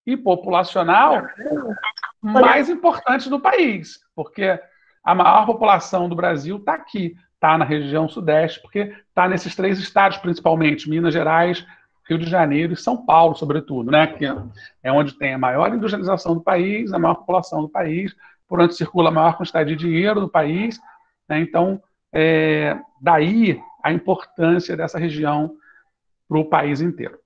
e populacional mais importantes do país, porque a maior população do Brasil está aqui, está na região sudeste, porque está nesses 3 estados, principalmente, Minas Gerais, Rio de Janeiro e São Paulo, sobretudo, né? Que é onde tem a maior industrialização do país, a maior população do país, por onde circula a maior quantidade de dinheiro do país, né? Então, daí a importância dessa região para o país inteiro.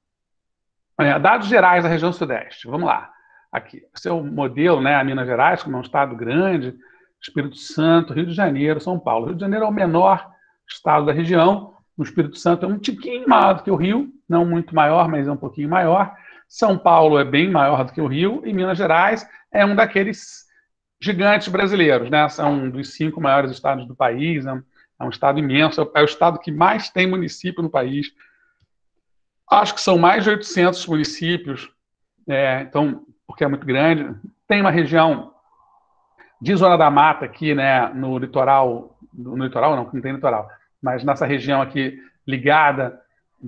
Dados gerais da região sudeste, vamos lá. Aqui, esse é o modelo, né? A Minas Gerais, como é um estado grande, Espírito Santo, Rio de Janeiro, São Paulo. Rio de Janeiro é o menor estado da região, o Espírito Santo é um tiquinho maior do que o Rio, não muito maior, mas é um pouquinho maior. São Paulo é bem maior do que o Rio, e Minas Gerais é um daqueles gigantes brasileiros, né? São um dos 5 maiores estados do país, é um estado imenso, é o estado que mais tem município no país. Acho que são mais de 800 municípios, então, porque é muito grande. Tem uma região de Zona da Mata aqui, né, no litoral não tem litoral, mas nessa região aqui ligada,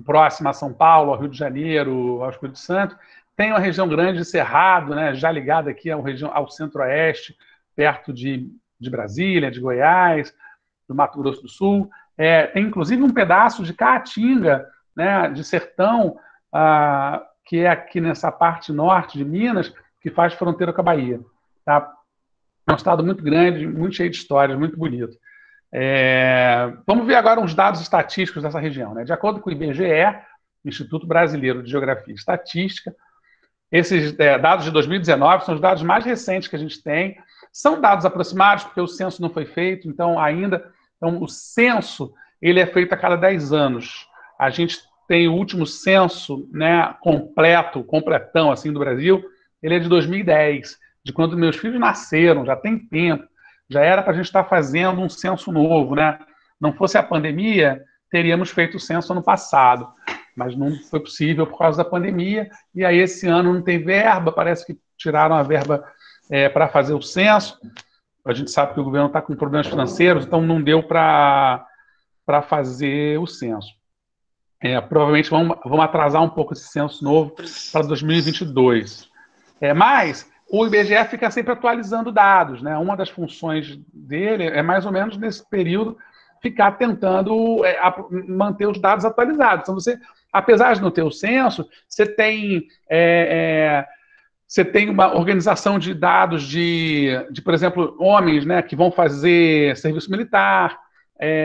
próxima a São Paulo, ao Rio de Janeiro, ao Espírito Santo. Tem uma região grande de Cerrado, né, já ligada aqui ao centro-oeste, perto de Brasília, de Goiás, do Mato Grosso do Sul. Tem inclusive um pedaço de Caatinga, né, de sertão, que é aqui nessa parte norte de Minas, que faz fronteira com a Bahia. Tá? É um estado muito grande, muito cheio de histórias, muito bonito. Vamos ver agora uns dados estatísticos dessa região. Né? De acordo com o IBGE, Instituto Brasileiro de Geografia e Estatística, esses dados de 2019 são os dados mais recentes que a gente tem. São dados aproximados, porque o censo não foi feito, então o censo ele é feito a cada 10 anos. A gente tem o último censo, né, completão assim, do Brasil, ele é de 2010, de quando meus filhos nasceram, já tem tempo, já era para a gente estar fazendo um censo novo, né? Não fosse a pandemia, teríamos feito o censo ano passado, mas não foi possível por causa da pandemia, e aí esse ano não tem verba, parece que tiraram a verba para fazer o censo. A gente sabe que o governo está com problemas financeiros, então não deu para fazer o censo. Provavelmente vamos atrasar um pouco esse censo novo para 2022. Mas o IBGE fica sempre atualizando dados, né? Uma das funções dele é mais ou menos nesse período ficar tentando manter os dados atualizados. Então, apesar de não ter o censo, você tem uma organização de dados de, por exemplo, homens, né, que vão fazer serviço militar.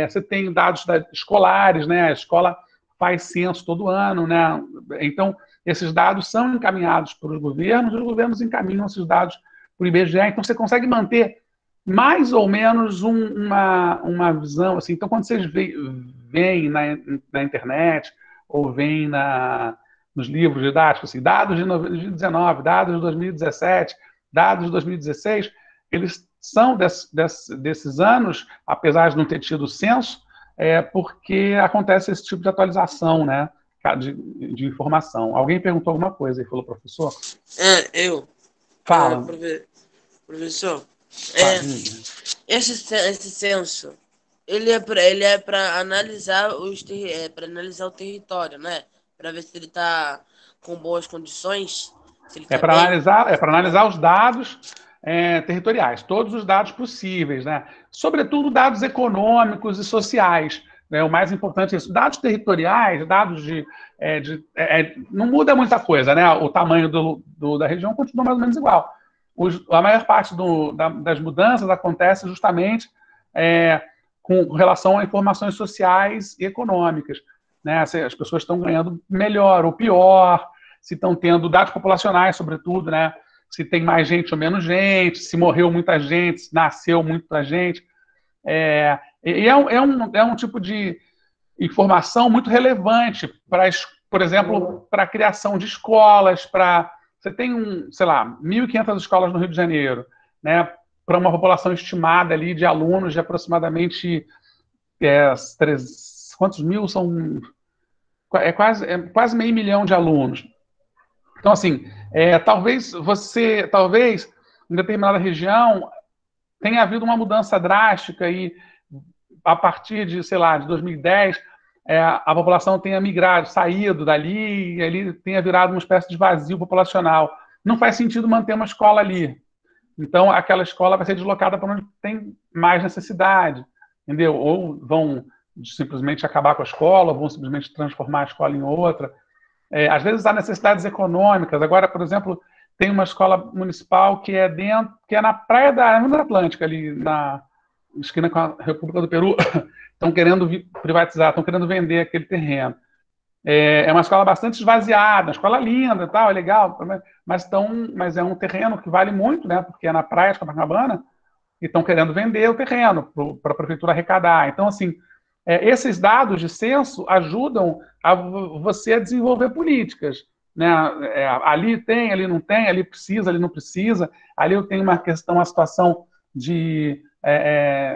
Você tem dados escolares, né? A escola faz censo todo ano, né? Então, esses dados são encaminhados para os governos encaminham esses dados para o IBGE, então você consegue manter mais ou menos uma visão, assim. Então, quando vocês veem na internet, ou veem nos livros didáticos, assim, dados de 2019, dados de 2017, dados de 2016, eles são desses anos, apesar de não ter tido censo, porque acontece esse tipo de atualização, né, de informação. Alguém perguntou alguma coisa e falou, professor? Eu. Fala. Professor, esse censo, ele é para analisar analisar o território, né? Para ver se ele está com boas condições. Para analisar os dados territoriais, todos os dados possíveis, né? Sobretudo dados econômicos e sociais. Né? O mais importante é isso. Dados territoriais, dados não muda muita coisa, né? O tamanho da região continua mais ou menos igual. A maior parte das mudanças acontece justamente com relação a informações sociais e econômicas. Né? Se as pessoas estão ganhando melhor ou pior, se estão tendo dados populacionais, sobretudo, né? Se tem mais gente ou menos gente, se morreu muita gente, se nasceu muita gente. É um tipo de informação muito relevante para, por exemplo, para a criação de escolas. Você tem, sei lá, 1.500 escolas no Rio de Janeiro, né? Para uma população estimada ali de alunos de aproximadamente quantos mil são? Quase 500 mil de alunos. Então, assim, talvez em determinada região tenha havido uma mudança drástica e a partir de, sei lá, de 2010, a população tenha migrado, saído dali, e ali tenha virado uma espécie de vazio populacional. não faz sentido manter uma escola ali. Então, aquela escola vai ser deslocada para onde tem mais necessidade, entendeu? Ou vão simplesmente acabar com a escola, ou vão simplesmente transformar a escola em outra. Às vezes há necessidades econômicas. Agora, por exemplo, tem uma escola municipal que é na praia da Atlântica, ali na esquina com a República do Peru. Estão querendo privatizar, estão querendo vender aquele terreno. É uma escola bastante esvaziada, uma escola linda e tal, é legal, mas é um terreno que vale muito, né? Porque é na praia de Copacabana, e estão querendo vender o terreno para a prefeitura arrecadar. Então, assim, esses dados de censo ajudam a você a desenvolver políticas. Né? Ali tem, ali não tem, ali precisa, ali não precisa. Ali eu tenho uma questão, uma situação de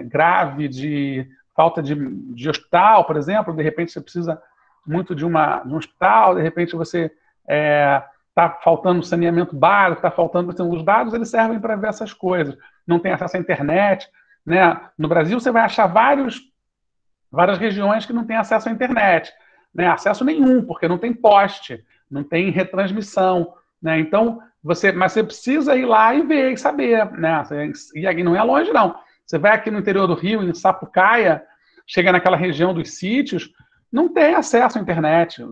grave, de falta de hospital, por exemplo. De repente você precisa muito de um hospital, de repente você está faltando saneamento básico, está faltando... Os dados eles servem para ver essas coisas. Não tem acesso à internet. Né? No Brasil você vai achar várias regiões que não têm acesso à internet. Né? Acesso nenhum, porque não tem poste, não tem retransmissão. Né? Então, mas você precisa ir lá e ver e saber. Né? E aqui não é longe, não. Você vai aqui no interior do Rio, em Sapucaia, chega naquela região dos sítios, não tem acesso à internet,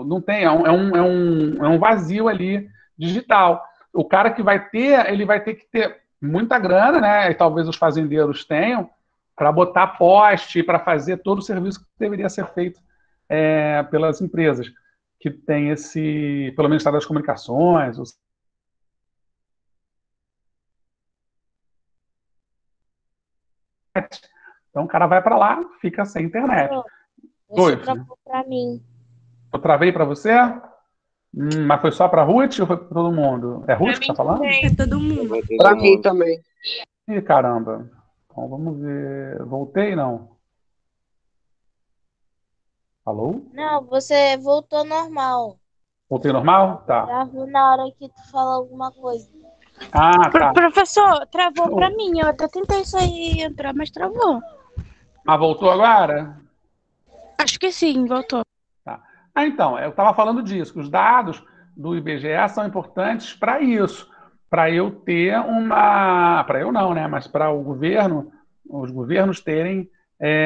não tem, é um vazio ali digital. O cara que vai ter, ele vai ter que ter muita grana, né? E talvez os fazendeiros tenham, para botar poste, para fazer todo o serviço que deveria ser feito pelas empresas, que tem pelo Ministério das Comunicações. Então o cara vai para lá, fica sem internet. Você travou para mim. Eu travei para você? Mas foi só para Ruth ou foi para todo mundo? É Ruth que está falando? É todo mundo. Para mim também. Ih, caramba. Então vamos ver. Voltei, não? Alô? Não, você voltou normal. Voltei normal? Tá. Travou na hora que tu falou alguma coisa. Ah, tá. Professor, travou pra mim. Eu até tentei sair e entrar, mas travou. Mas voltou agora? Acho que sim, voltou. Tá. Então, eu estava falando disso, que os dados do IBGE são importantes para isso, para eu ter para eu não, né? Mas para os governos terem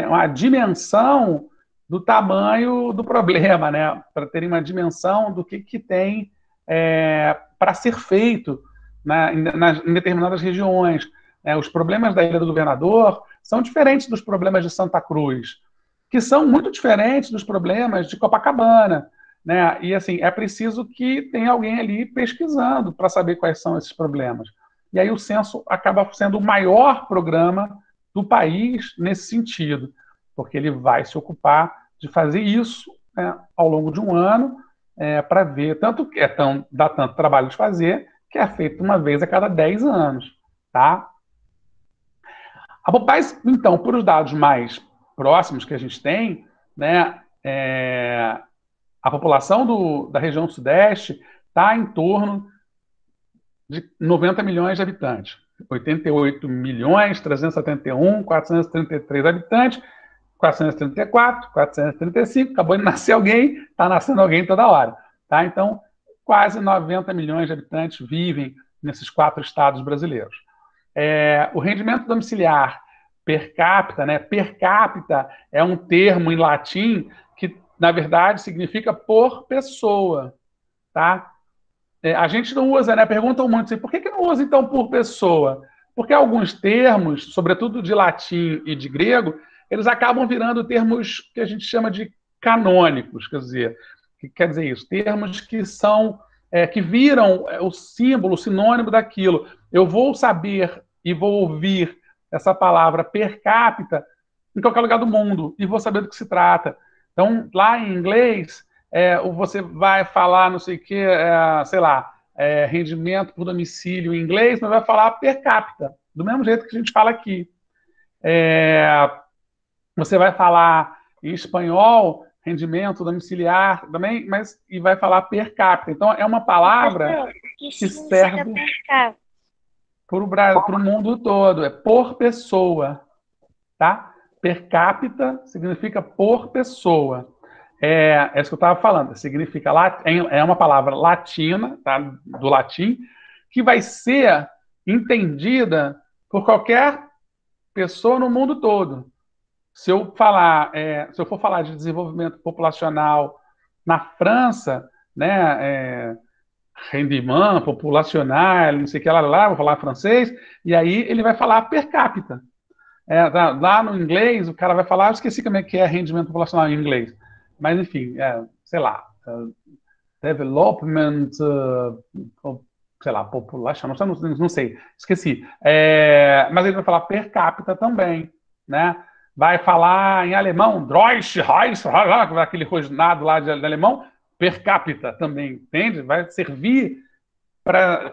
uma dimensão do tamanho do problema, né? Para terem uma dimensão do que tem para ser feito em determinadas regiões. Os problemas da Ilha do Governador são diferentes dos problemas de Santa Cruz, que são muito diferentes dos problemas de Copacabana. Né? E assim, é preciso que tenha alguém ali pesquisando para saber quais são esses problemas. E aí o censo acaba sendo o maior programa do país nesse sentido, porque ele vai se ocupar de fazer isso, né, ao longo de um ano, para ver, dá tanto trabalho de fazer, que é feito uma vez a cada 10 anos. Tá? Mas, então, por os dados mais próximos que a gente tem, né, a população da região sudeste está em torno de 90 milhões de habitantes. 88.371.433 habitantes, 434, 435, acabou de nascer alguém, está nascendo alguém toda hora. Tá? Então, quase 90 milhões de habitantes vivem nesses 4 estados brasileiros. O rendimento domiciliar per capita, né? Per capita é um termo em latim que, na verdade, significa por pessoa. Tá? A gente não usa, né? Perguntam muito assim, por que não usa, então, por pessoa? Porque alguns termos, sobretudo de latim e de grego, eles acabam virando termos que a gente chama de canônicos, quer dizer isso, termos que são, que viram o símbolo, o sinônimo daquilo. Eu vou saber e vou ouvir essa palavra per capita em qualquer lugar do mundo e vou saber do que se trata. Então, lá em inglês, você vai falar, não sei o que, sei lá, rendimento por domicílio em inglês, mas vai falar per capita, do mesmo jeito que a gente fala aqui. Você vai falar em espanhol, rendimento domiciliar também, e vai falar per capita. Então, é uma palavra que serve para o mundo todo, é por pessoa. Tá? Per capita significa por pessoa. É isso que eu estava falando, significa, é uma palavra latina, tá? Do latim, que vai ser entendida por qualquer pessoa no mundo todo. Se eu for falar de desenvolvimento populacional na França, né, rendement populacional, não sei o que lá, vou falar francês, e aí ele vai falar per capita. Lá no inglês, o cara vai falar, eu esqueci como é que é rendimento populacional em inglês, mas enfim, sei lá, development, sei lá, population, não sei, esqueci. Mas ele vai falar per capita também, né? Vai falar em alemão, Deutsch, Reich, aquele rosnado lá de alemão, per capita também, entende? Vai servir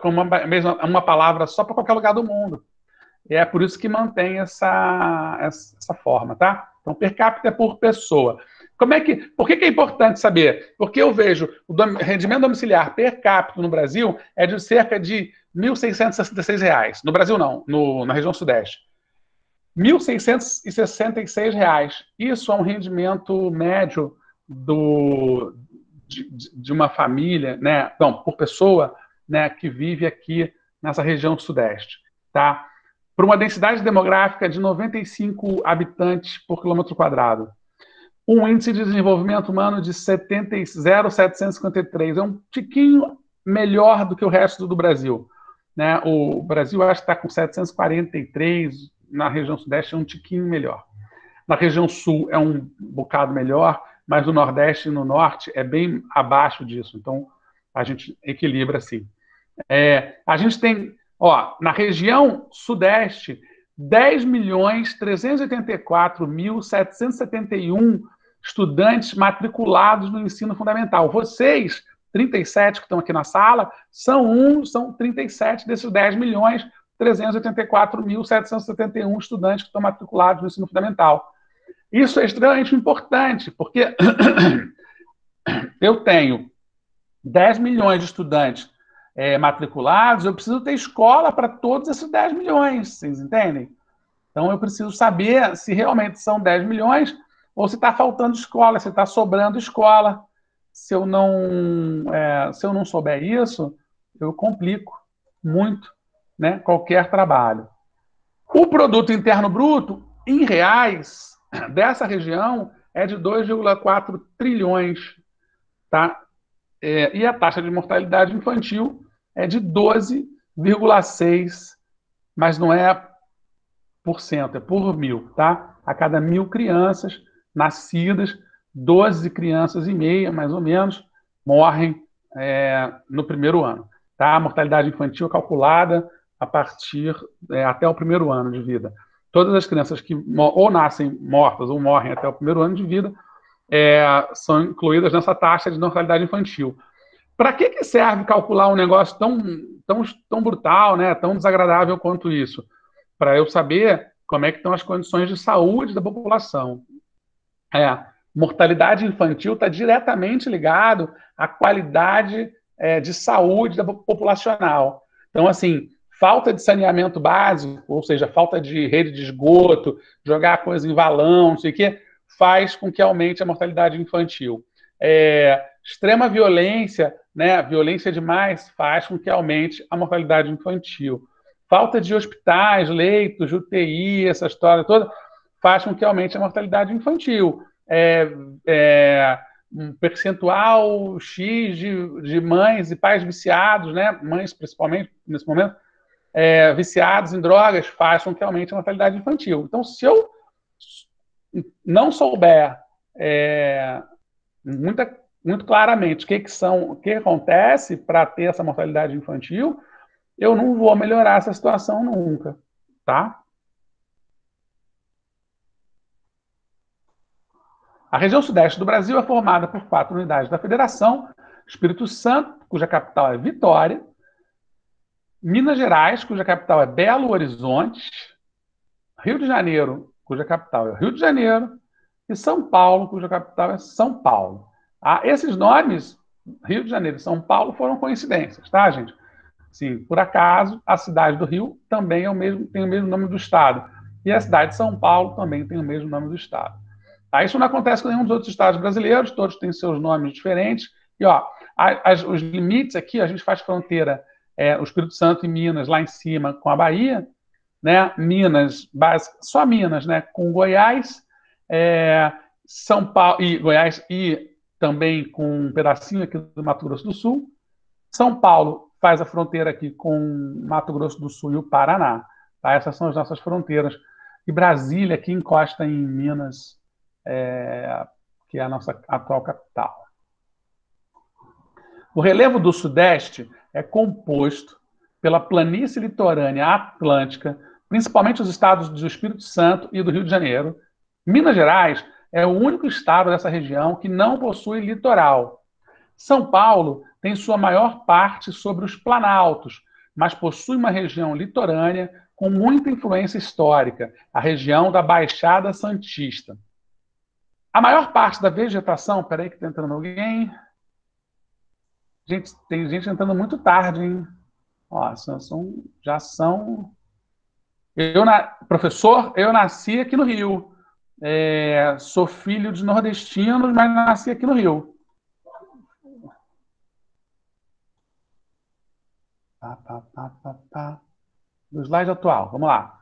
como uma palavra só para qualquer lugar do mundo. E é por isso que mantém essa forma, tá? Então, per capita é por pessoa. Por que é importante saber? Porque eu vejo o rendimento domiciliar per capita no Brasil é de cerca de R$ 1.666. No Brasil, não, na região sudeste. R$ 1.666. Isso é um rendimento médio de uma família, né? Não, por pessoa, né, que vive aqui nessa região sudeste, tá? Para uma densidade demográfica de 95 habitantes por quilômetro quadrado. Um índice de desenvolvimento humano de 0,753. É um tiquinho melhor do que o resto do Brasil, né? O Brasil, acho que está com 743, na região sudeste é um tiquinho melhor. Na região sul é um bocado melhor, mas no nordeste e no norte é bem abaixo disso. Então, a gente equilibra assim. A gente tem, na região sudeste, 10.384.771 estudantes matriculados no ensino fundamental. Vocês, 37 que estão aqui na sala, são 37 desses 10.384.771 estudantes que estão matriculados no ensino fundamental. Isso é extremamente importante, porque eu tenho 10 milhões de estudantes matriculados, eu preciso ter escola para todos esses 10 milhões, vocês entendem? Então, eu preciso saber se realmente são 10 milhões ou se está faltando escola, se está sobrando escola. Se eu não souber isso, eu complico muito, né, qualquer trabalho. O produto interno bruto, em reais, dessa região, é de 2,4 trilhões, tá? E a taxa de mortalidade infantil é de 12,6%, mas não é por cento, é por mil, tá? A cada 1.000 crianças nascidas, 12 crianças e meia, mais ou menos, morrem no primeiro ano, tá? A mortalidade infantil é calculada a partir até o primeiro ano de vida. Todas as crianças que ou nascem mortas ou morrem até o primeiro ano de vida são incluídas nessa taxa de mortalidade infantil. Para que serve calcular um negócio tão brutal, né, tão desagradável quanto isso? Para eu saber como é que estão as condições de saúde da população. Mortalidade infantil está diretamente ligado à qualidade de saúde da populacional. Então, assim, falta de saneamento básico, ou seja, falta de rede de esgoto, jogar coisa em valão, não sei o quê, faz com que aumente a mortalidade infantil. Extrema violência, né, violência demais, faz com que aumente a mortalidade infantil. Falta de hospitais, leitos, UTI, essa história toda, faz com que aumente a mortalidade infantil. Um percentual X de mães e pais viciados, né, mães principalmente nesse momento, viciados em drogas, faz com que aumente a mortalidade infantil. Então, se eu não souber muito claramente o que acontece para ter essa mortalidade infantil, eu não vou melhorar essa situação nunca, tá? A região sudeste do Brasil é formada por 4 unidades da Federação: Espírito Santo, cuja capital é Vitória; Minas Gerais, cuja capital é Belo Horizonte; Rio de Janeiro, cuja capital é Rio de Janeiro; e São Paulo, cuja capital é São Paulo. Esses nomes, Rio de Janeiro e São Paulo, foram coincidências, tá, gente? Sim, por acaso, a cidade do Rio também tem o mesmo nome do estado. E a cidade de São Paulo também tem o mesmo nome do estado. Isso não acontece com nenhum dos outros estados brasileiros, todos têm seus nomes diferentes. E os limites aqui, a gente faz fronteira o Espírito Santo e Minas lá em cima com a Bahia, né? Minas, só Minas, né? Com Goiás, São Paulo e Goiás e também com um pedacinho aqui do Mato Grosso do Sul. São Paulo faz a fronteira aqui com Mato Grosso do Sul e o Paraná. Tá? Essas são as nossas fronteiras. E Brasília aqui encosta em Minas, que é a nossa atual capital. O relevo do Sudeste é composto pela planície litorânea atlântica, principalmente os estados do Espírito Santo e do Rio de Janeiro. Minas Gerais é o único estado dessa região que não possui litoral. São Paulo tem sua maior parte sobre os planaltos, mas possui uma região litorânea com muita influência histórica, a região da Baixada Santista. A maior parte da vegetação... Peraí que está entrando alguém. Gente, tem gente entrando muito tarde, hein? Ó, já são... Professor, eu nasci aqui no Rio. Sou filho de nordestinos, mas nasci aqui no Rio. Do slide atual, vamos lá.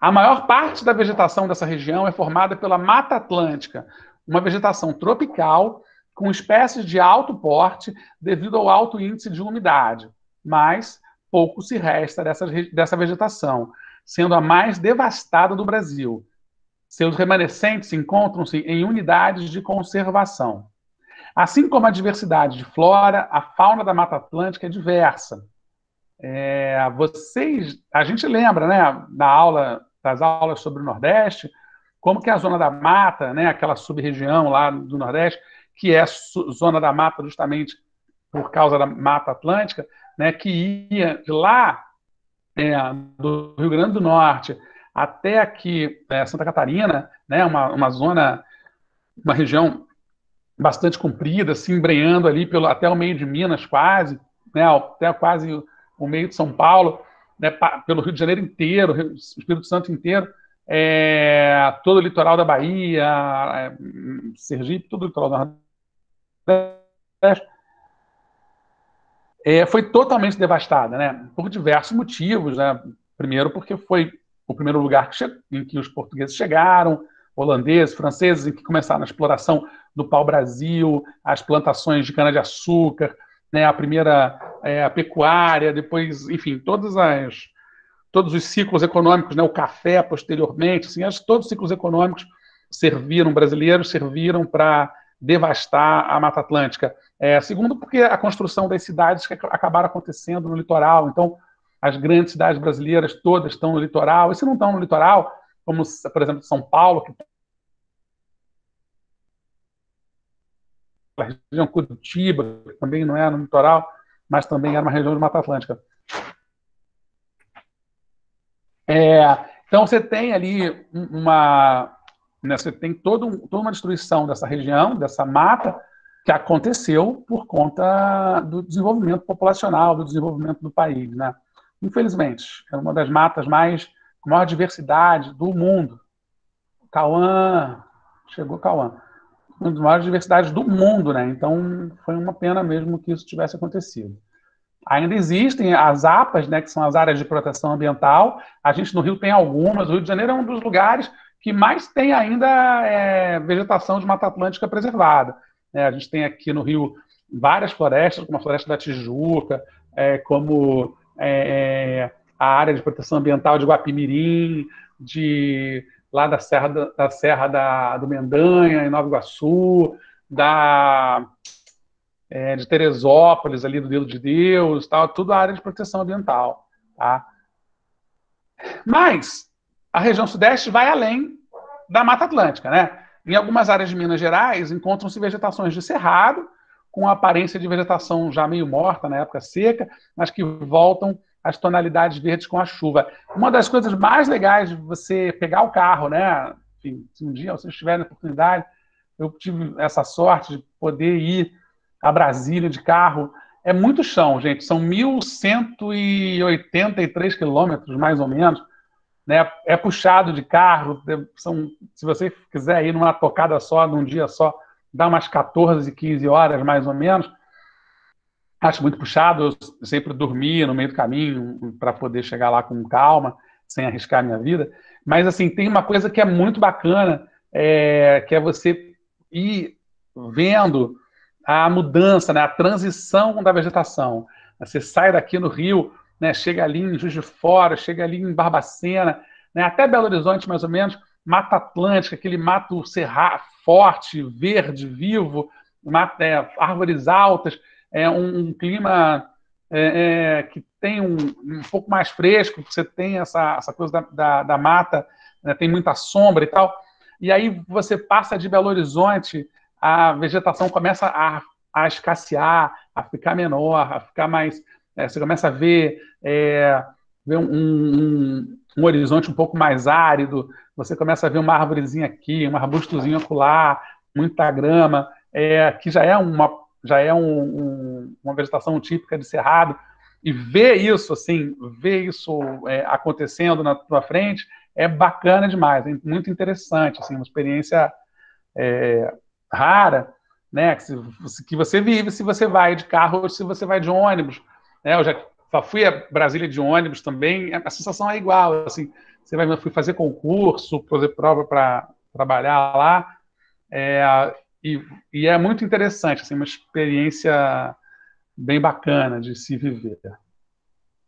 A maior parte da vegetação dessa região é formada pela Mata Atlântica, uma vegetação tropical com espécies de alto porte devido ao alto índice de umidade, mas pouco se resta dessa vegetação, sendo a mais devastada do Brasil. Seus remanescentes encontram-se em unidades de conservação. Assim como a diversidade de flora, a fauna da Mata Atlântica é diversa. A gente lembra, né, das aulas sobre o Nordeste, como que a Zona da Mata, né, aquela sub-região lá do Nordeste, que é Zona da Mata justamente por causa da Mata Atlântica, né, que ia de lá do Rio Grande do Norte até aqui Santa Catarina, né, uma região bastante comprida, se embrenhando ali até o meio de Minas quase, né, até quase o meio de São Paulo, né, pelo Rio de Janeiro inteiro, Espírito Santo inteiro, todo o litoral da Bahia, Sergipe, todo o litoral da Nordeste, foi totalmente devastada, né, por diversos motivos, né? Primeiro porque foi o primeiro lugar em que os portugueses chegaram, holandeses, franceses, em que começaram a exploração do pau-brasil, as plantações de cana-de-açúcar, né, a primeira a pecuária, depois, enfim, todos os ciclos econômicos, né, o café posteriormente, assim, todos os ciclos econômicos brasileiros serviram para devastar a Mata Atlântica. Segundo, porque a construção das cidades que acabaram acontecendo no litoral, então as grandes cidades brasileiras todas estão no litoral, e se não estão no litoral, como, por exemplo, São Paulo, que a região Curitiba, que também não é no litoral, mas também era uma região de Mata Atlântica. Então você tem ali você tem toda uma destruição dessa região, dessa mata, que aconteceu por conta do desenvolvimento populacional, do desenvolvimento do país, né? Infelizmente, é uma das matas com maior diversidade do mundo. Chegou Cauã. Uma das maiores diversidades do mundo, né? Então, foi uma pena mesmo que isso tivesse acontecido. Ainda existem as APAs, né, que são as áreas de proteção ambiental. A gente no Rio tem algumas. O Rio de Janeiro é um dos lugares que mais tem ainda vegetação de Mata Atlântica preservada. A gente tem aqui no Rio várias florestas, como a Floresta da Tijuca, como a área de proteção ambiental de Guapimirim, lá da Serra do Mendanha, em Nova Iguaçu, de Teresópolis, ali do Dedo de Deus, tal, tudo a área de proteção ambiental. Tá? Mas a região sudeste vai além da Mata Atlântica, né? Em algumas áreas de Minas Gerais encontram-se vegetações de cerrado, com aparência de vegetação já meio morta na época seca, mas que voltam às tonalidades verdes com a chuva. Uma das coisas mais legais de você pegar o carro, né? Enfim, se um dia vocês tiverem a oportunidade, eu tive essa sorte de poder ir a Brasília de carro. É muito chão, gente. São 1.183 quilômetros, mais ou menos. Né? É puxado de carro. Se você quiser ir numa tocada só, num dia só, dá umas 14, 15 horas, mais ou menos. acho muito puxado, eu sempre dormia no meio do caminho para poder chegar lá com calma, sem arriscar a minha vida. Mas, assim, tem uma coisa que é muito bacana, que é você ir vendo a mudança, né, a transição da vegetação. Você sai daqui no Rio, né, chega ali em Juiz de Fora, chega ali em Barbacena, né, até Belo Horizonte, mais ou menos, Mata Atlântica, aquele mato cerrado, forte, verde, vivo, árvores altas, um clima que tem um pouco mais fresco, você tem essa coisa da mata, né, tem muita sombra e tal. E aí você passa de Belo Horizonte, a vegetação começa a escassear, a ficar menor, a ficar mais... você começa a ver, um horizonte um pouco mais árido, você começa a ver uma árvorezinha aqui, um arbustozinho acolá, muita grama, que já é uma vegetação típica de cerrado, e ver isso, assim, acontecendo na tua frente é bacana demais, é muito interessante, assim, uma experiência rara, né, que você vive se você vai de carro ou se você vai de ônibus, né? Eu já fui a Brasília de ônibus também, a sensação é igual, assim, fui fazer concurso, fazer prova para trabalhar lá, e é muito interessante, assim, uma experiência bem bacana de se viver.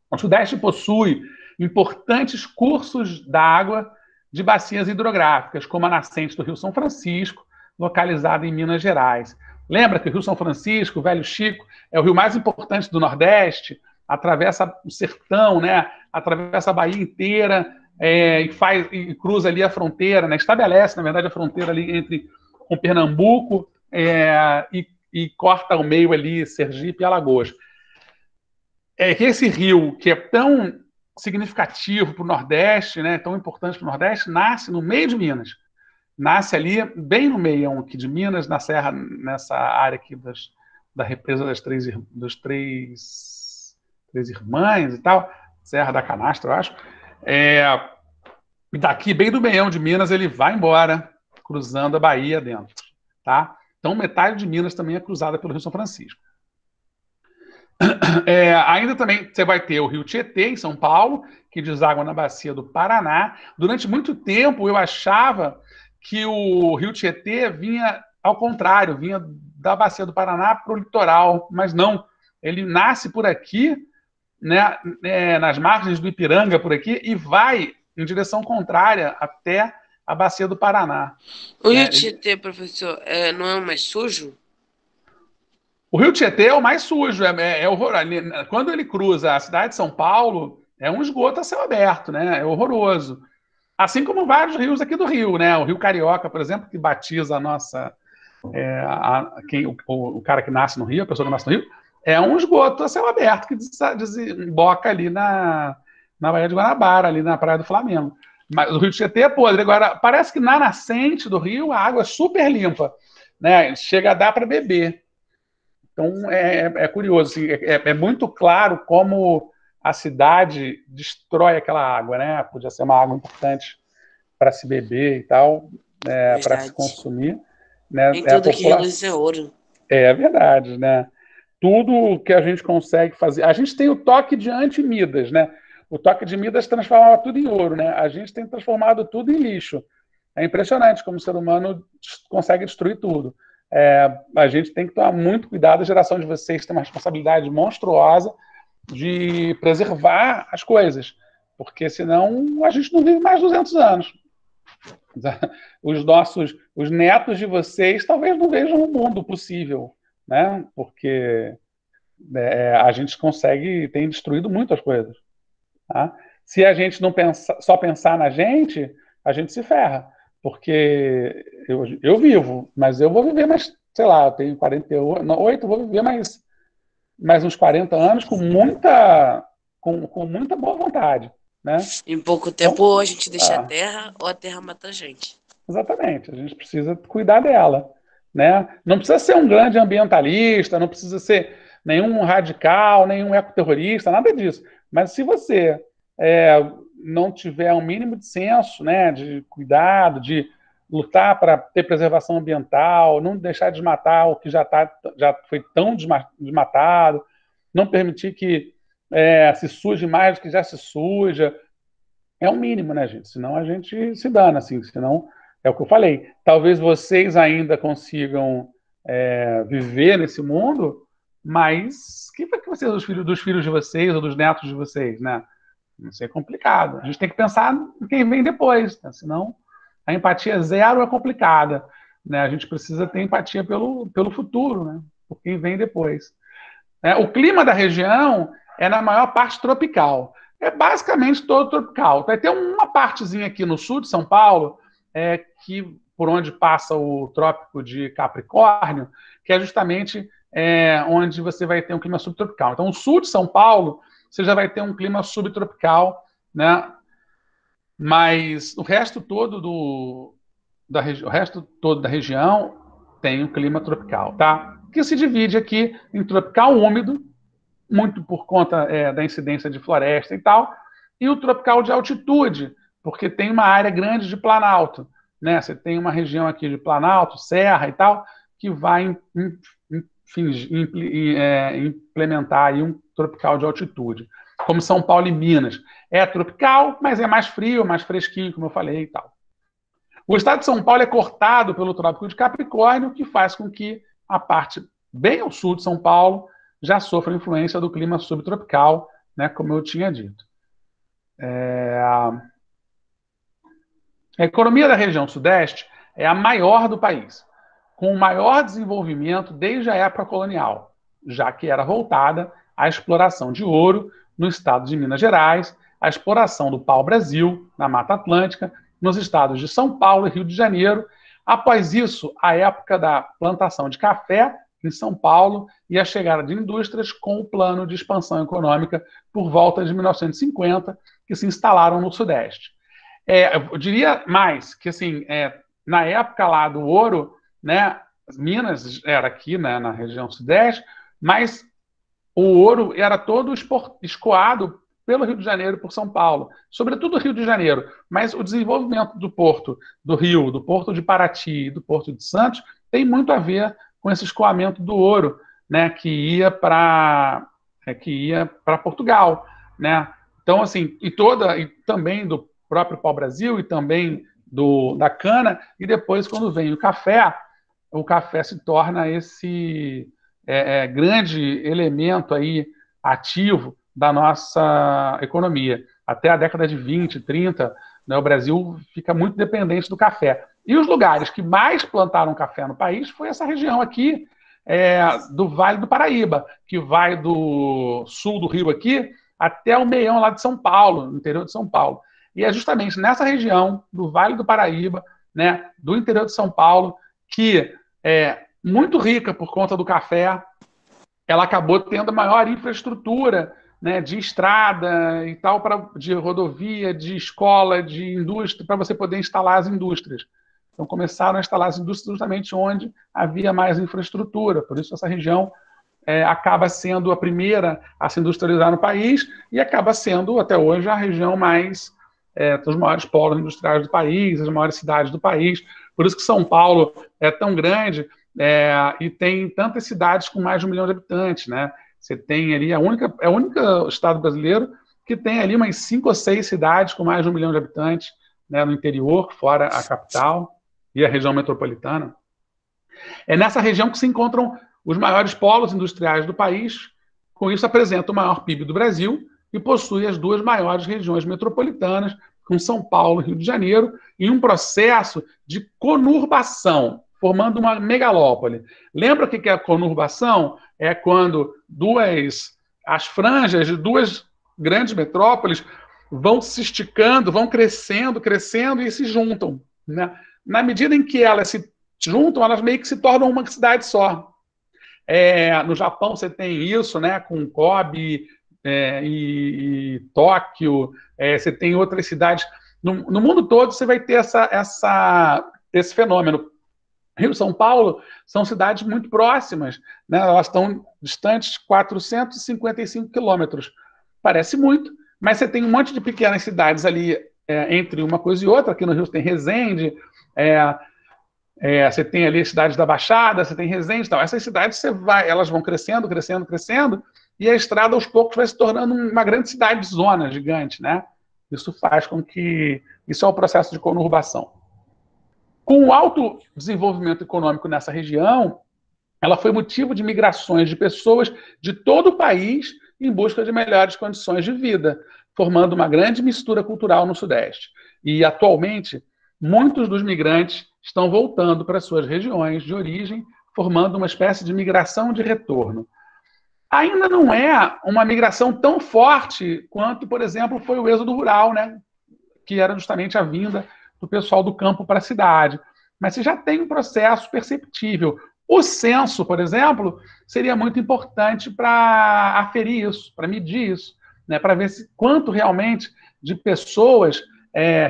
O Sudeste possui importantes cursos d'água de bacias hidrográficas, como a nascente do Rio São Francisco, localizada em Minas Gerais. Lembra que o Rio São Francisco, o Velho Chico, é o rio mais importante do Nordeste, atravessa o sertão, né? Atravessa a Bahia inteira, e cruza ali a fronteira, né? Estabelece, na verdade, a fronteira ali com Pernambuco, e corta ao meio ali Sergipe e Alagoas. Que esse rio, que é tão significativo para o Nordeste, né, tão importante para o Nordeste, nasce no meio de Minas. Nasce ali, bem no meio aqui de Minas, na serra, nessa área aqui da represa das três irmãs e tal, Serra da Canastra, eu acho. E daqui, bem do meião de Minas, ele vai embora, cruzando a Bahia dentro. Tá? Então, metade de Minas também é cruzada pelo Rio São Francisco. Ainda também você vai ter o Rio Tietê, em São Paulo, que deságua na bacia do Paraná. Durante muito tempo eu achava que o Rio Tietê vinha ao contrário, vinha da bacia do Paraná para o litoral, mas não. Ele nasce por aqui, né, nas margens do Ipiranga, por aqui, e vai em direção contrária até a bacia do Paraná. O Rio Tietê, professor, não é o mais sujo? O Rio Tietê é o mais sujo, quando ele cruza a cidade de São Paulo, é um esgoto a céu aberto, né? É horroroso. Assim como vários rios aqui do Rio, né? O Rio Carioca, por exemplo, que batiza a nossa... o cara que nasce no Rio, a pessoa que nasce no Rio, é um esgoto a céu aberto que desemboca ali na Baía de Guanabara, ali na Praia do Flamengo. Mas o Rio Tietê é podre. Agora, parece que na nascente do rio a água é super limpa, né? Chega a dar para beber. Então, é curioso, assim, é muito claro como a cidade destrói aquela água, né? Podia ser uma água importante para se beber e tal, para se consumir. Né? Nem tudo que reluz é ouro. É verdade, né? Tudo que a gente consegue fazer... A gente tem o toque de anti-Midas, né? O toque de Midas transformava tudo em ouro, né? A gente tem transformado tudo em lixo. É impressionante como o ser humano consegue destruir tudo. A gente tem que tomar muito cuidado. A geração de vocês tem uma responsabilidade monstruosa de preservar as coisas, porque senão a gente não vive mais 200 anos. Os netos de vocês talvez não vejam o mundo possível, né? Porque a gente tem destruído muitas coisas. Tá? Se a gente não só pensar na gente, a gente se ferra. Porque eu vivo, mas eu vou viver mais, sei lá, eu tenho 48, vou viver mais uns 40 anos com muita boa vontade. Né? Em pouco tempo, então, ou a gente deixa a Terra, ou a Terra mata a gente. Exatamente, a gente precisa cuidar dela. Né? Não precisa ser um grande ambientalista, não precisa ser nenhum radical, nenhum ecoterrorista, nada disso. Mas se você não tiver um mínimo de senso, né, de cuidado, de lutar para ter preservação ambiental, não deixar desmatar o que já foi tão desmatado, não permitir que se suje mais do que já se suja. É o mínimo, né, gente? Senão a gente se dana, assim. Senão, é o que eu falei. Talvez vocês ainda consigam viver nesse mundo, mas que vai que vocês, dos filhos de vocês ou dos netos de vocês, né? Isso é complicado. A gente tem que pensar em quem vem depois, né? Senão a empatia zero é complicada, né? A gente precisa ter empatia pelo futuro, né? Por quem vem depois. O clima da região é na maior parte tropical. É basicamente todo tropical. Vai ter uma partezinha aqui no sul de São Paulo, que por onde passa o trópico de Capricórnio, que é justamente onde você vai ter um clima subtropical. Então, o sul de São Paulo, você já vai ter um clima subtropical, né? Mas o resto todo da região tem um clima tropical, tá? Que se divide aqui em tropical úmido, muito por conta da incidência de floresta e tal, e o tropical de altitude, porque tem uma área grande de planalto, né? Você tem uma região aqui de planalto, serra e tal, que vai implementar aí um tropical de altitude, como São Paulo e Minas. É tropical, mas é mais frio, mais fresquinho, como eu falei e tal. O estado de São Paulo é cortado pelo trópico de Capricórnio, que faz com que a parte bem ao sul de São Paulo já sofra influência do clima subtropical, né, como eu tinha dito. A economia da região sudeste é a maior do país, com o maior desenvolvimento desde a época colonial, já que era voltada à exploração de ouro no estado de Minas Gerais, à exploração do pau-brasil na Mata Atlântica, nos estados de São Paulo e Rio de Janeiro. Após isso, a época da plantação de café em São Paulo e a chegada de indústrias com o plano de expansão econômica por volta de 1950, que se instalaram no Sudeste. Eu diria mais que, assim, na época lá do ouro, né, Minas era aqui, né, na região Sudeste, mas o ouro era todo escoado pelo Rio de Janeiro, por São Paulo, sobretudo o Rio de Janeiro, mas o desenvolvimento do Porto do Rio, do Porto de Paraty e do Porto de Santos tem muito a ver com esse escoamento do ouro, né, que ia para Portugal, né? Então, assim, e também do próprio pau-brasil e também da cana, e depois, quando vem o café se torna esse grande elemento aí ativo da nossa economia. Até a década de 20, 30, né, o Brasil fica muito dependente do café. E os lugares que mais plantaram café no país foi essa região aqui, do Vale do Paraíba, que vai do sul do Rio aqui até o meião lá de São Paulo, no interior de São Paulo. E é justamente nessa região do Vale do Paraíba, né, do interior de São Paulo, que é muito rica por conta do café, ela acabou tendo a maior infraestrutura, né, de estrada e tal, de rodovia, de escola, de indústria, para você poder instalar as indústrias. Então começaram a instalar as indústrias justamente onde havia mais infraestrutura, por isso essa região acaba sendo a primeira a se industrializar no país e acaba sendo, até hoje, a região mais dos maiores polos industriais do país, as maiores cidades do país. Por isso que São Paulo é tão grande e tem tantas cidades com mais de 1 milhão de habitantes, né? Você tem ali é o único estado brasileiro que tem ali umas 5 ou 6 cidades com mais de 1 milhão de habitantes, né, no interior, fora a capital e a região metropolitana. É nessa região que se encontram os maiores polos industriais do país. Com isso, apresenta o maior PIB do Brasil e possui as 2 maiores regiões metropolitanas, com São Paulo e Rio de Janeiro, em um processo de conurbação, formando uma megalópole. Lembra o que é a conurbação? É quando as franjas de 2 grandes metrópoles vão se esticando, vão crescendo e se juntam, né? Na medida em que elas se juntam, elas meio que se tornam uma cidade só. No Japão você tem isso, né, com Kobe e Tóquio, você tem outras cidades. No mundo todo você vai ter esse fenômeno. Rio e São Paulo são cidades muito próximas, né? Elas estão distantes 455 quilômetros. Parece muito, mas você tem um monte de pequenas cidades ali entre uma coisa e outra. Aqui no Rio você tem Resende, você tem ali as cidades da Baixada, você tem Resende e tal. Essas cidades elas vão crescendo, e a estrada, aos poucos, vai se tornando uma grande cidade-zona gigante, né? Isso faz com que... Isso é o processo de conurbação. Com o alto desenvolvimento econômico nessa região, ela foi motivo de migrações de pessoas de todo o país em busca de melhores condições de vida, formando uma grande mistura cultural no Sudeste. E, atualmente, muitos dos migrantes estão voltando para suas regiões de origem, formando uma espécie de migração de retorno. Ainda não é uma migração tão forte quanto, por exemplo, foi o êxodo rural, né? Que era justamente a vinda do pessoal do campo para a cidade. Mas você já tem um processo perceptível. O censo, por exemplo, seria muito importante para aferir isso, para medir isso, né? Para ver quanto realmente de pessoas,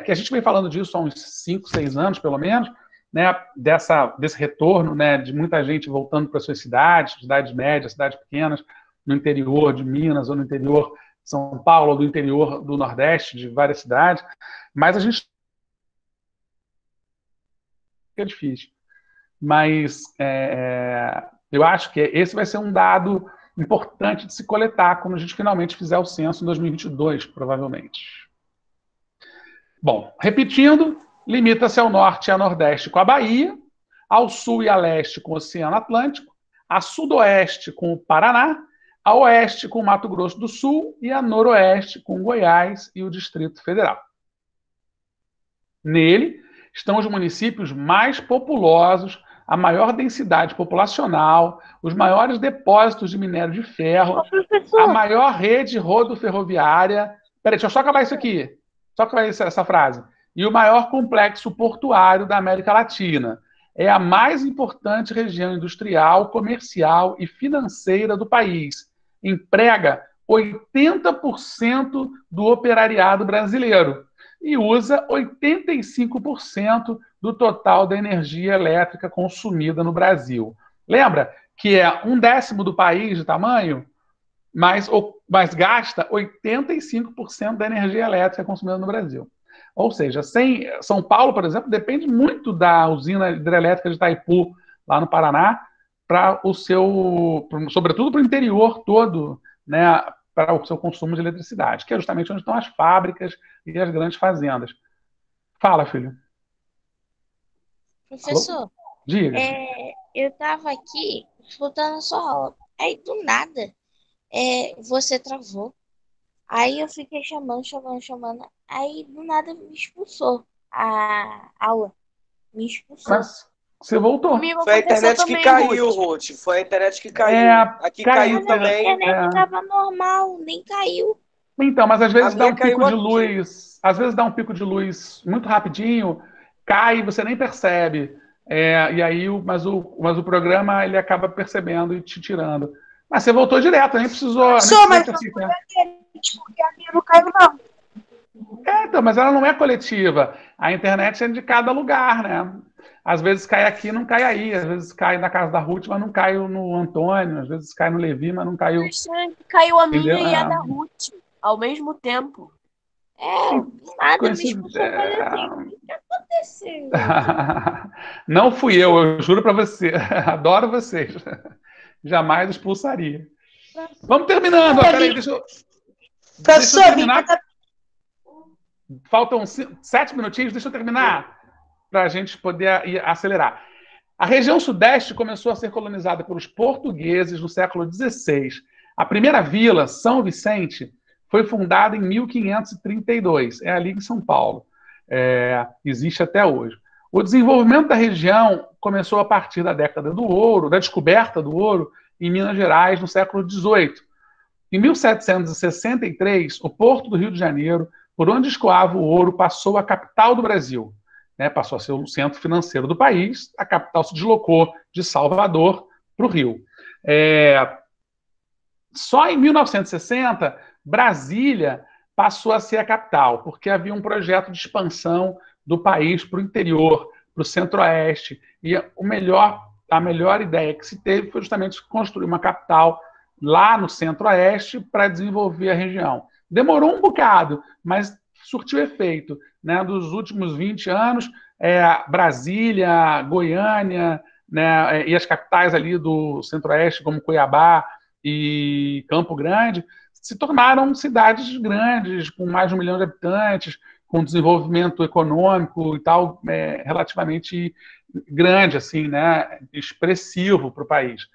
que a gente vem falando disso há uns 5, 6 anos, pelo menos, né? Desse retorno, né? De muita gente voltando para suas cidades médias, cidades pequenas, no interior de Minas, ou no interior de São Paulo, ou do interior do Nordeste, de várias cidades. Mas a gente... é difícil. Mas eu acho que esse vai ser um dado importante de se coletar quando a gente finalmente fizer o censo em 2022, provavelmente. Bom, repetindo, limita-se ao norte e a nordeste com a Bahia, ao sul e a leste com o Oceano Atlântico, a sudoeste com o Paraná, a oeste com o Mato Grosso do Sul e a noroeste com Goiás e o Distrito Federal. Nele estão os municípios mais populosos, a maior densidade populacional, os maiores depósitos de minério de ferro, a maior rede rodoferroviária... Peraí, deixa eu só acabar isso aqui. Só acabar essa frase. E o maior complexo portuário da América Latina. É a mais importante região industrial, comercial e financeira do país. Emprega 80% do operariado brasileiro e usa 85% do total da energia elétrica consumida no Brasil. Lembra que é 1/10 do país de tamanho, mas gasta 85% da energia elétrica consumida no Brasil. Ou seja, São Paulo, por exemplo, depende muito da usina hidrelétrica de Itaipu, lá no Paraná, sobretudo para o interior todo, né, para o seu consumo de eletricidade, que é justamente onde estão as fábricas e as grandes fazendas. Fala, filho. Professor, alô? Diga. Eu estava aqui escutando a sua aula. Aí, do nada, você travou. Aí eu fiquei chamando. Aí, do nada, me expulsou a aula. Me expulsou. Mas você voltou. Comigo Foi a aconteceu internet que também, caiu, Ruth. Ruth. Foi a internet que caiu. Aqui caiu Mas a minha também. internet estava normal, nem caiu. Então, mas às vezes A dá minha um pico caiu de aqui. luz, às vezes dá um pico de luz muito rapidinho, cai e você nem percebe. E aí, mas o programa ele acaba percebendo e te tirando. Mas você voltou direto, nem precisou. Só, Nem mas precisou não foi a internet, porque a minha não caiu, não. então, mas ela não é coletiva. A internet é de cada lugar, né? Às vezes cai aqui, não cai aí. Às vezes cai na casa da Ruth, mas não caiu no Antônio. Às vezes cai no Levi, mas não caiu. Caiu a Entendeu? minha e a da Ruth ao mesmo tempo. Do nada me Coincidência. expulsou. Eu falei assim, o que aconteceu? Não fui eu juro pra você. Adoro vocês. Jamais expulsaria. Vamos terminando. Peraí, deixa eu terminar. Faltam 7 minutinhos, deixa eu terminar para a gente poder acelerar. A região sudeste começou a ser colonizada pelos portugueses no século XVI. A primeira vila, São Vicente, foi fundada em 1532. É ali em São Paulo. Existe até hoje. O desenvolvimento da região começou a partir da década do ouro, da descoberta do ouro em Minas Gerais no século XVIII. Em 1763, o Porto do Rio de Janeiro, por onde escoava o ouro, passou a capital do Brasil. Passou a ser o centro financeiro do país. A capital se deslocou de Salvador para o Rio. Só em 1960, Brasília passou a ser a capital, porque havia um projeto de expansão do país para o interior, para o centro-oeste. E a melhor ideia que se teve foi justamente construir uma capital lá no centro-oeste para desenvolver a região. Demorou um bocado, mas surtiu efeito. Né? Dos últimos 20 anos, Brasília, Goiânia, né? E as capitais ali do centro-oeste, como Cuiabá e Campo Grande se tornaram cidades grandes, com mais de 1 milhão de habitantes, com desenvolvimento econômico e tal, relativamente grande, assim, né, expressivo para o país.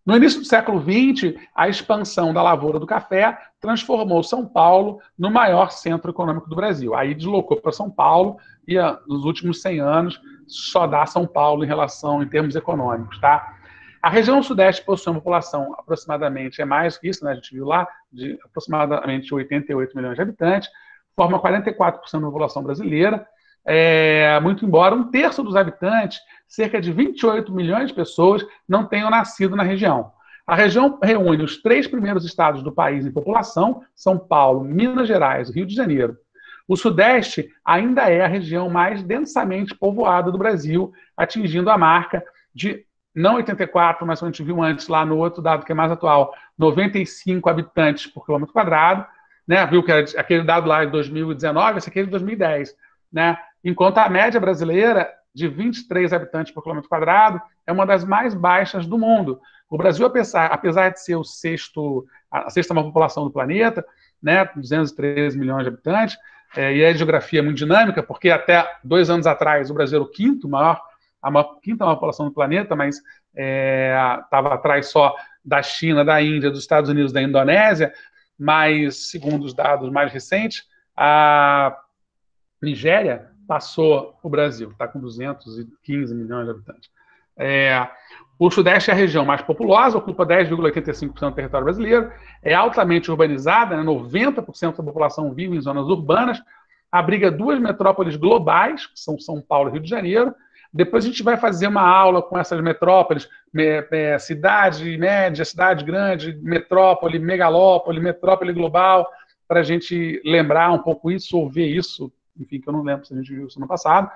No início do século XX, a expansão da lavoura do café transformou São Paulo no maior centro econômico do Brasil. Aí deslocou para São Paulo e, nos últimos 100 anos, só dá São Paulo em termos econômicos, tá? A região sudeste possui uma população aproximadamente, mais que isso, né, a gente viu lá, de aproximadamente 88 milhões de habitantes, forma 44% da população brasileira, muito embora 1/3 dos habitantes, cerca de 28 milhões de pessoas, não tenham nascido na região. A região reúne os 3 primeiros estados do país em população, São Paulo, Minas Gerais e Rio de Janeiro. O Sudeste ainda é a região mais densamente povoada do Brasil, atingindo a marca de, não 84, mas a gente viu antes lá no outro dado que é mais atual, 95 habitantes por quilômetro quadrado, né? Viu que aquele dado lá de 2019, esse aqui é de 2010, né? Enquanto a média brasileira de 23 habitantes por quilômetro quadrado é uma das mais baixas do mundo. O Brasil, apesar de ser a sexta maior população do planeta, né, 213 milhões de habitantes, e a geografia é muito dinâmica, porque até 2 anos atrás o Brasil era a quinta maior população do planeta, mas estava atrás só da China, da Índia, dos Estados Unidos, da Indonésia, mas, segundo os dados mais recentes, a Nigéria passou o Brasil, está com 215 milhões de habitantes. O Sudeste é a região mais populosa, ocupa 10,85% do território brasileiro, é altamente urbanizada, né, 90% da população vive em zonas urbanas, abriga 2 metrópoles globais, que são São Paulo e Rio de Janeiro. Depois a gente vai fazer uma aula com essas metrópoles, cidade média, cidade grande, metrópole, megalópole, metrópole global, para a gente lembrar um pouco isso, ou ver isso, enfim, que eu não lembro se a gente viu isso no passado.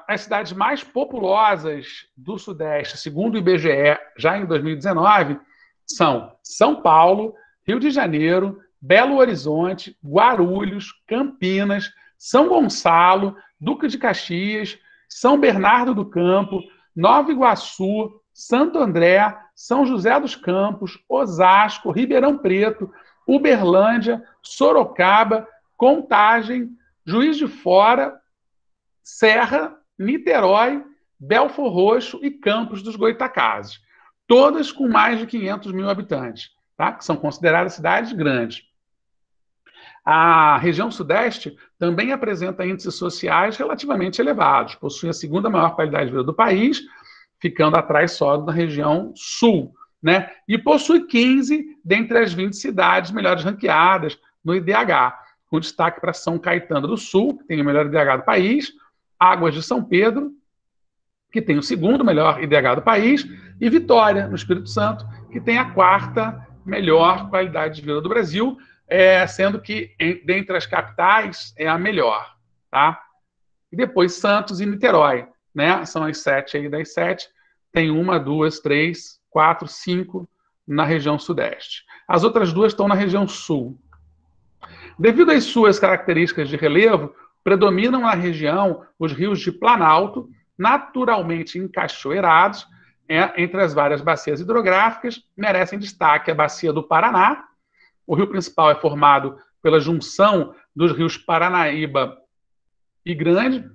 As cidades mais populosas do Sudeste, segundo o IBGE, já em 2019, são São Paulo, Rio de Janeiro, Belo Horizonte, Guarulhos, Campinas, São Gonçalo, Duque de Caxias, São Bernardo do Campo, Nova Iguaçu, Santo André, São José dos Campos, Osasco, Ribeirão Preto, Uberlândia, Sorocaba, Contagem, Juiz de Fora, Serra, Niterói, Belfor Roxo e Campos dos Goytacazes, todas com mais de 500 mil habitantes, tá? Que são consideradas cidades grandes. A região Sudeste também apresenta índices sociais relativamente elevados, possui a segunda maior qualidade de vida do país, ficando atrás só da região Sul, né? E possui 15 dentre as 20 cidades melhores ranqueadas no IDH, com destaque para São Caetano do Sul, que tem o melhor IDH do país, Águas de São Pedro, que tem o segundo melhor IDH do país, e Vitória, no Espírito Santo, que tem a 4ª melhor qualidade de vida do Brasil, sendo que, dentre as capitais, é a melhor. Tá? E depois Santos e Niterói, né? São as 7 aí das 7. Tem 1, 2, 3, 4, 5 na região Sudeste. As outras 2 estão na região Sul. Devido às suas características de relevo, predominam na região os rios de Planalto, naturalmente encachoeirados, entre as várias bacias hidrográficas, merecem destaque a Bacia do Paraná. O rio principal é formado pela junção dos rios Paranaíba e Grande.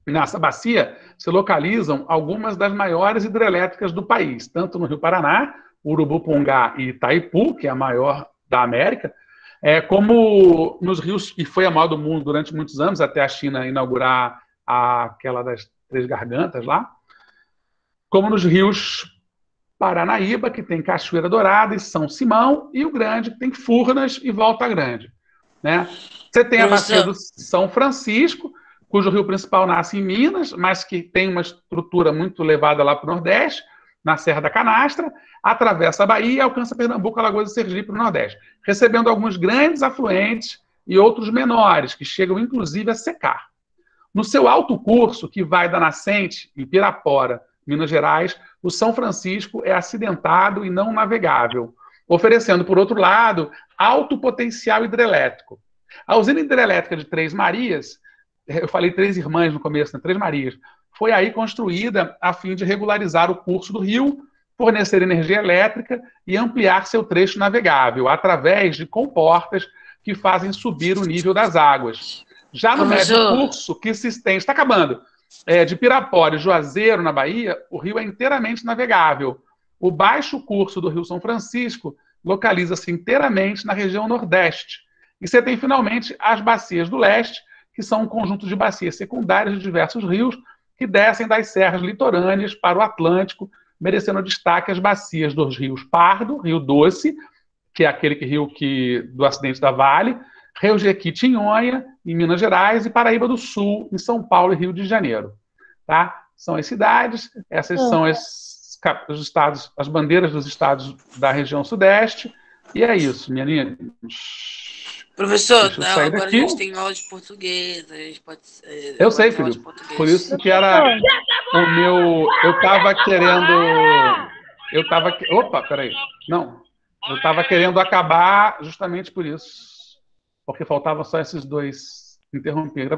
Nessa bacia se localizam algumas das maiores hidrelétricas do país, tanto no Rio Paraná, Urubupungá e Itaipu, que é a maior da América, como nos rios, que foi a maior do mundo durante muitos anos, até a China inaugurar aquela das 3 gargantas lá, como nos rios Paranaíba, que tem Cachoeira Dourada e São Simão, e o Grande, que tem Furnas e Volta Grande. Né? Você tem a bacia do São Francisco, cujo rio principal nasce em Minas, mas que tem uma estrutura muito elevada lá para o Nordeste, na Serra da Canastra, atravessa a Bahia e alcança Pernambuco, Alagoas e Sergipe no Nordeste, recebendo alguns grandes afluentes e outros menores, que chegam inclusive a secar. No seu alto curso, que vai da nascente, em Pirapora, Minas Gerais, o São Francisco é acidentado e não navegável, oferecendo, por outro lado, alto potencial hidrelétrico. A usina hidrelétrica de Três Marias, eu falei Três Irmãs no começo, né? Três Marias, foi aí construída a fim de regularizar o curso do rio fornecer energia elétrica e ampliar seu trecho navegável, através de comportas que fazem subir o nível das águas. Já no médio curso, que se estende, está acabando, de Pirapora e Juazeiro, na Bahia, o rio é inteiramente navegável. O baixo curso do Rio São Francisco localiza-se inteiramente na região nordeste. E você tem, finalmente, as bacias do leste, que são um conjunto de bacias secundárias de diversos rios que descem das serras litorâneas para o Atlântico, merecendo destaque as bacias dos rios Pardo, Rio Doce, que é aquele rio do acidente da Vale, Rio Jequitinhonha, em Minas Gerais, e Paraíba do Sul, em São Paulo e Rio de Janeiro. Tá? São as cidades, essas são os estados, as bandeiras dos estados da região sudeste, e é isso, minha linha. Professor, não, agora a gente tem aula de português, a gente pode... Eu sei, filho, por isso que era o meu... Eu estava querendo... Opa, peraí. Não, eu estava querendo acabar justamente por isso, porque faltavam só esses dois interromper.